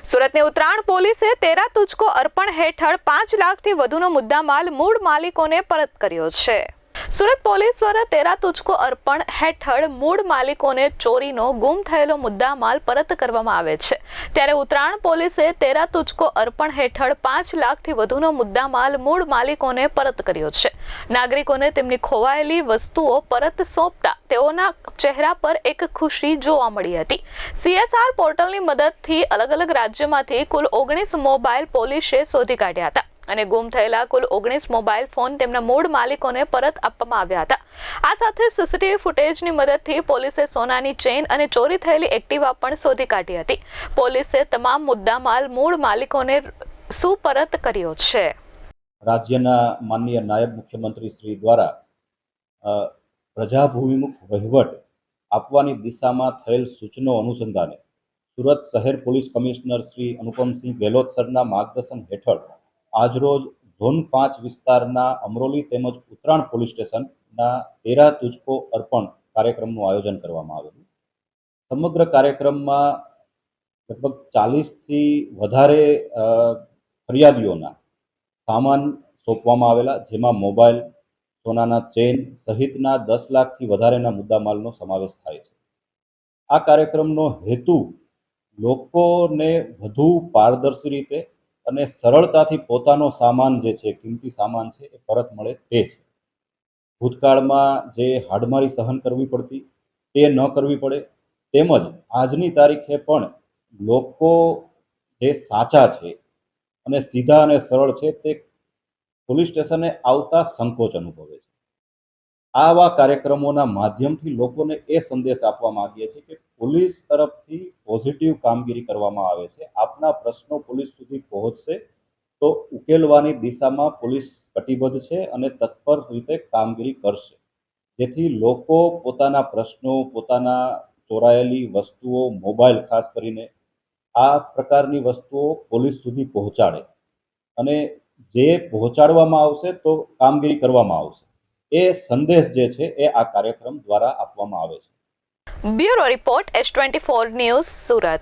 સુરતની ઉત્તરાયણ પોલીસે તેરા તુજકો અર્પણ હેઠળ 5 લાખથી વધુનો મુદ્દામાલ મૂળ માલિકોને પરત કર્યો છે। સુરત પોલીસ દ્વારા તેરા તુજકો અર્પણ હેઠળ મૂળ માલિકોને ચોરીનો ગુમ થયેલો મુદ્દામાલ પરત કરવામાં આવે છે। ત્યારે ઉત્તરાયણ પોલીસે તેરા તુજકો અર્પણ હેઠળ 5 લાખથી વધુનો મુદ્દામાલ મૂળ માલિકોને પરત કર્યો છે। નાગરિકોને તેમની ખોવાયેલી વસ્તુઓ પરત સોંપતા તેઓના ચહેરા પર એક ખુશી જોવા મળી હતી। CSR પોર્ટલની મદદથી અલગ અલગ રાજ્યોમાંથી કુલ 19 મોબાઈલ પોલીસે શોધી કાઢ્યા હતા અને ગુમ થયેલા કુલ 19 મોબાઈલ ફોન તેમના મૂળ માલિકોને પરત આપવામાં આવ્યા હતા। આ સાથે સીસીટીવી ફૂટેજની મદદથી પોલીસે સોનાની ચેઇન અને ચોરી થયેલી એક્ટિવા પણ શોધી કાઢી હતી। પોલીસે તમામ મુદ્દામાલ મૂળ માલિકોને સુપરત કર્યો છે। રાજ્યના માનનીય નાયબ મુખ્યમંત્રી શ્રી દ્વારા પ્રજાભિમુખ વહીવટ આપવાની દિશામાં થયેલ સૂચનો અનુસંધાને સુરત શહેર પોલીસ કમિશનર શ્રી અનુપમસિંહ ગેહલોત સરના માર્ગદર્શન હેઠળ આજરોજ ઝોન 5 વિસ્તારના અમરોલી તેમજ ઉત્તરાયણ પોલીસ સ્ટેશનના તેરા તુજકો અર્પણ કાર્યક્રમનું આયોજન કરવામાં આવેલું। સમગ્ર કાર્યક્રમમાં લગભગ 40થી વધારે ફરિયાદીઓના સામાન સોંપવામાં આવેલા, જેમાં મોબાઈલ, સોનાના ચેઇન સહિતના 10 લાખથી વધારેના મુદ્દામાલનો સમાવેશ થાય છે। આ કાર્યક્રમનો હેતુ લોકોને વધુ પારદર્શી રીતે અને સરળતાથી પોતાનો સામાન જે છે, કિંમતી સામાન છે, એ પરત મળે તે છે। ભૂતકાળમાં જે હાડમારી સહન કરવી પડતી તે ન કરવી પડે, તેમજ આજની તારીખે પણ લોકો જે સાચા છે અને સીધા અને સરળ છે તે પોલીસ સ્ટેશને આવતા સંકોચ અનુભવે છે। આવા કાર્યક્રમોના માધ્યમથી લોકોને એ સંદેશ આપવા માંગીએ છીએ કે પોલીસ તરફથી પોઝિટિવ કામગીરી કરવામાં આવે છે। આપના પ્રશ્નો પોલીસ સુધી પહોંચશે તો ઉકેલવાની દિશામાં પોલીસ કટિબદ્ધ છે અને તત્પર રીતે કામગીરી કરશે, જેથી લોકો પોતાના પ્રશ્નો, પોતાના ચોરાયેલી વસ્તુઓ, મોબાઈલ ખાસ કરીને આ પ્રકારની વસ્તુઓ પોલીસ સુધી પહોંચાડે અને જે પહોંચાડવામાં આવશે તો કામગીરી કરવામાં આવશે, એ સંદેશ જે છે એ આ કાર્યક્રમ દ્વારા આપવામાં આવે છે। Bureau report S24 news Surat.